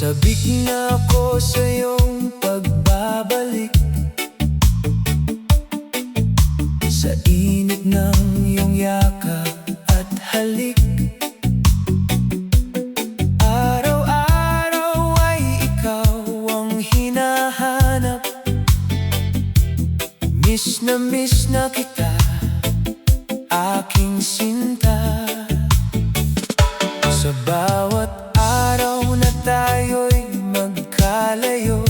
Sabik na ako sa iyong pagbabalik, sa init ng iyong yakap at halik. Araw-araw ay ikaw ang hinahanap. Miss na kita, aking sinta. Sa bawat araw na tayo'y magkalayo,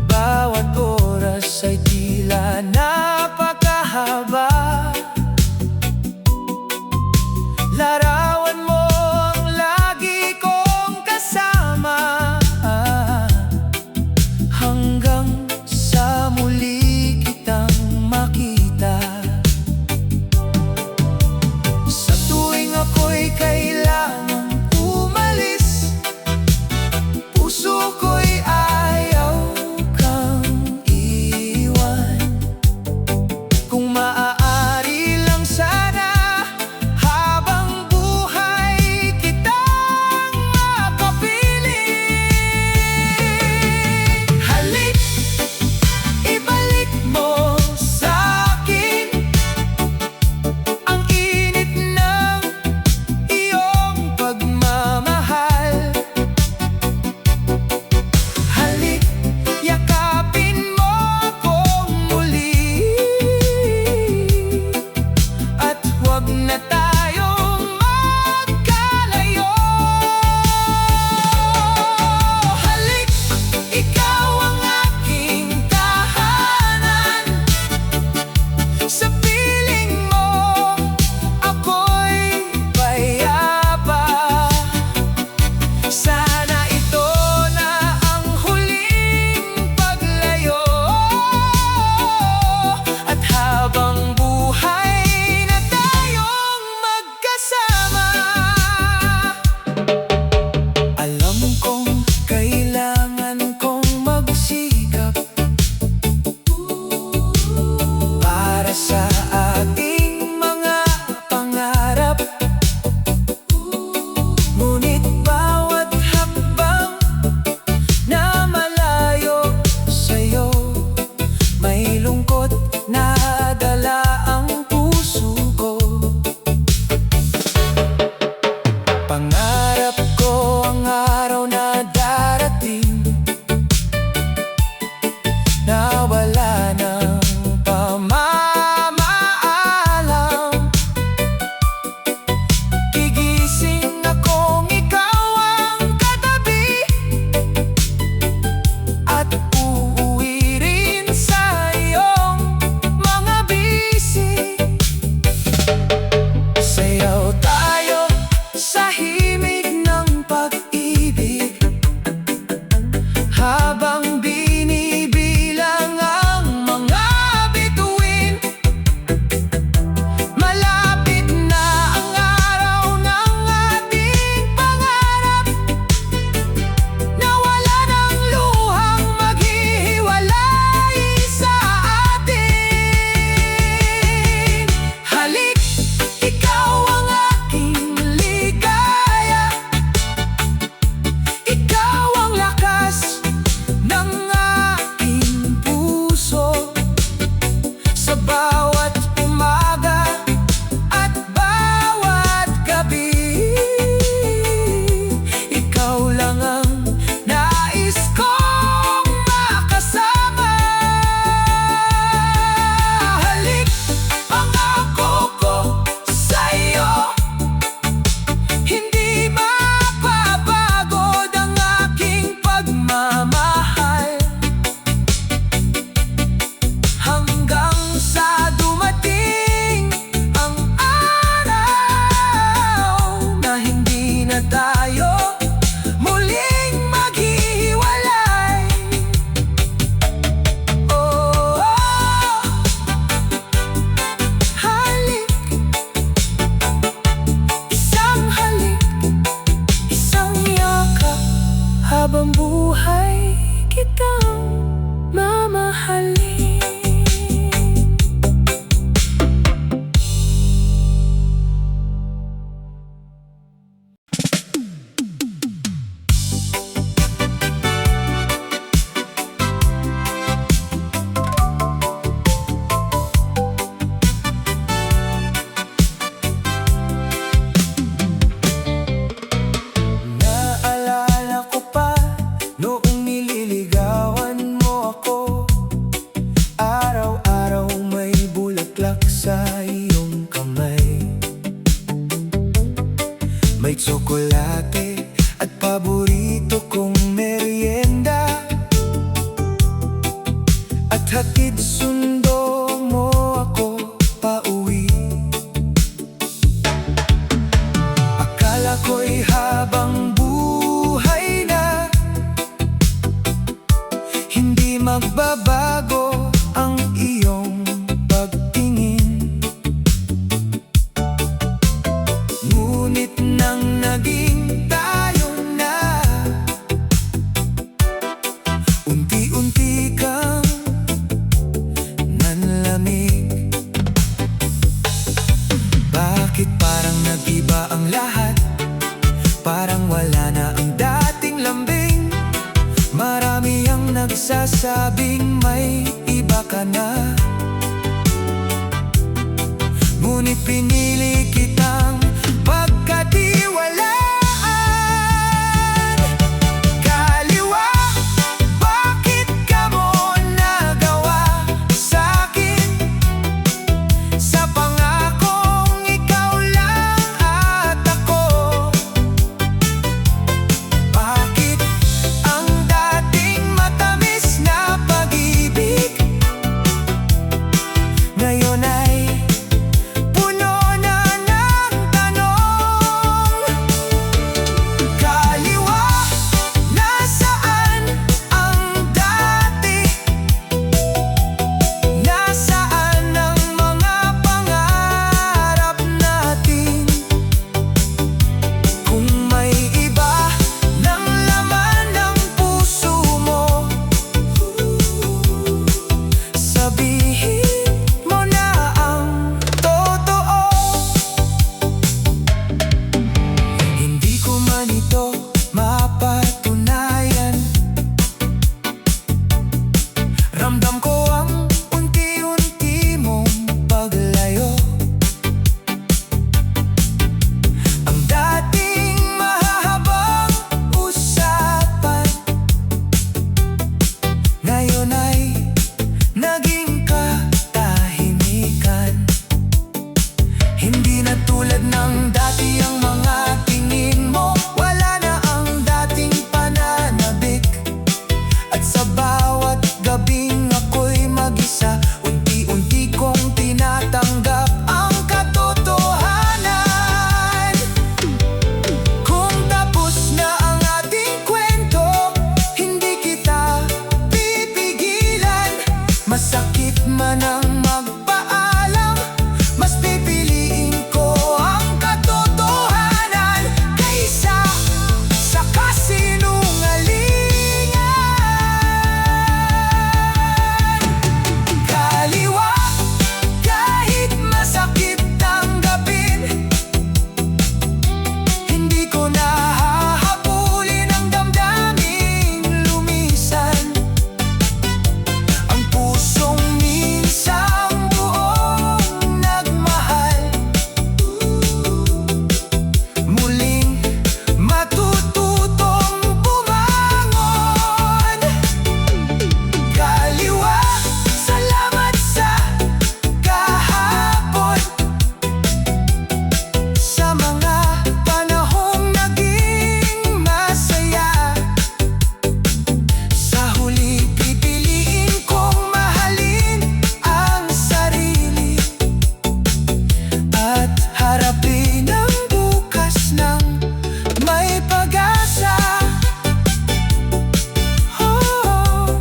bawat oras ay tila napakahaba. Larawan mo ang lagi kong kasama, hanggang sa muli kitang makita. Sa tuwing ako'y kailangang umalis, puso ko'y ayaw kang iwan. Kung maaari lang sana, habang buhay kitang makapiling. Halik, ibalik mo sa'kin ang init ng iyong pagmamahal. Halik, yakapin mo akong muli, at huwag na tayong magkalayo. Halik, ikaw ang aking tahanan. Sa piling mo, ako'y payapa. Sana ito na ang huling paglayo, at habang buhay na tayong magkasama. Alam kong kailangan kong magsikap para sa ating mga pangarap. Ngunit bawat hakbang na malayo sa'yo, may lungkot na dala ang puso ko. Pangarap ko ang araw na darating, na wala ng pamamaalam. Gigising akong ikaw ang katabi, at uuwi rin sa iyong mga bisig. Sayaw tayo sa himig ng pag-ibig, habang binibilang ang mga bituin. Malapit na ang araw ng ating pangarap, na wala ng luhang maghihiwalay sa atin. Halik, ikaw ang aking ligaya, ikaw ang lakas ng aking puso. Sa bawat umaga at bawat gabi, ikaw lang ang nais kong makasama. Halik, pangako ko sa'yo, hindi mapapagod ang aking pagmamahal, hanggang sa dumating ang araw na hindi na tayo muling maghihiwalay. Oh, halik, isang yakap, habang buhay kitang mamahalin. at paborito kong merienda, at hatid sundo mo ako pauwi. Akala ko'y habang buhay na hindi magbabago ang iyong pagtingin. Ngunit nang naging tayo na, unti-unti kang nanlamig. Bakit parang nag-iba ang lahat? Parang wala na ang dating lambing. Marami ang nagsasabing may iba ka na, ngunit pinili kitang pagkatiwalaan. Kaliwa, bakit ka mo nagawa sa'kin? Sa pangakong ikaw lang at ako. Bakit ang dating matamis na pag-ibig ngayon ay puno na ng tanong? Kaliwa, nasaan ang dati? Nasaan ang mga pangarap natin? Kung may iba ng laman ng puso mo, sabihin mo na ang totoo. Hindi ko man ito mapatunayan, ramdam ko ang unti-unti mong paglayo. Ang dating mahahabang usapan ngayon ay naging katahimikan. Hindi na tulad ng dati ang mga tingin mo, wala na ang dating pananabik. At sa bawat gabing ako'y mag-isa, unti-unti kong tinatanggap ang katotohanan. Kung tapos na ang ating kwento, hindi kita pipigilan. Masakit man ang magpaalam, mas pipiliin ko ang katotohanan kaysa sa kasinungalingan. Kaliwa, kahit masakit tanggapin, hindi ko na hahabulin ang damdaming lumisan. Ang pusong minsang buong nagmahal, muling matututong bumangon. Kaliwa, salamat sa kahapon, sa mga panahong naging masaya. Sa huli, pipiliin kong mahalin ang sarili at harapin ang bukas ng may pag-asa. Oh,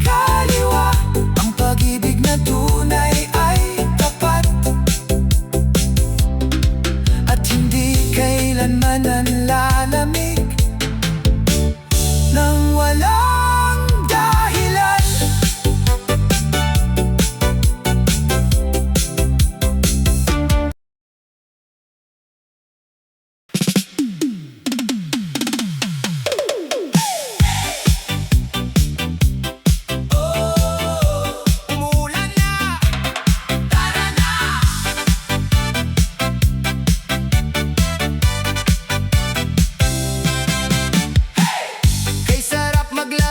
kaliwa, ang pag-ibig na tunay ay tapat at hindi kailanman nanlalamig nang walang dahilan. Umulan na, tara na. Kay sarap magla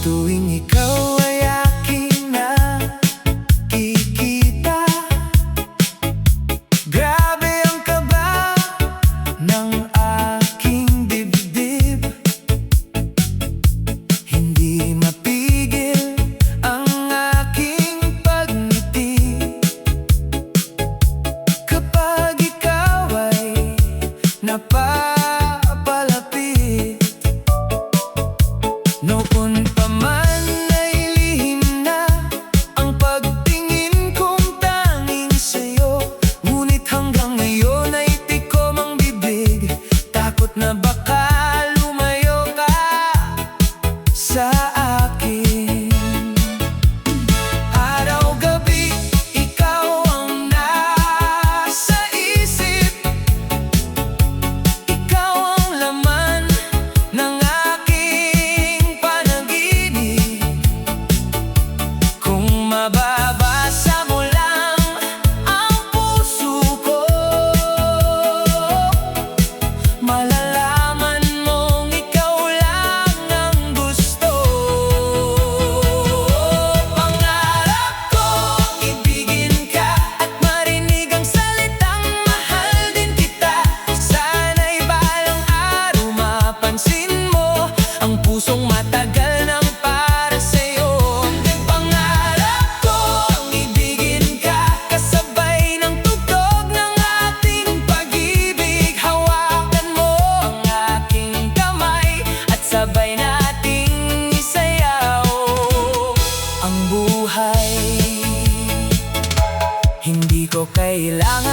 Tuwing ikaw ay aking nakikita, grabe ang kaba ng aking dibdib. Hindi mapigil ang aking pagngiti kapag ikaw ay napapalapit. Noon pa man ay lihim na ang pagtingin kong tanging sa'yo, ngunit hanggang ngayon ay tikom ang bibig, takot na baka lumayo ka sa akin. Araw-gabi, ikaw ang nasa isip, ikaw ang laman ng aking panaginip. Kung mababasa mo lang ang puso ko, malalaman mong ikaw lang ang gusto. Pangarap ko, ibigin ka at marinig ang salitang mahal din kita. Sana'y balang araw mapansin mo ang pusong matagal nang para sa'yo. Pangarap ko, ang ibigin ka kasabay ng tugtog ng ating pag-ibig. Hawakan mo ang aking kamay at sabay nating isayaw ang buhay. Hindi ko kailangan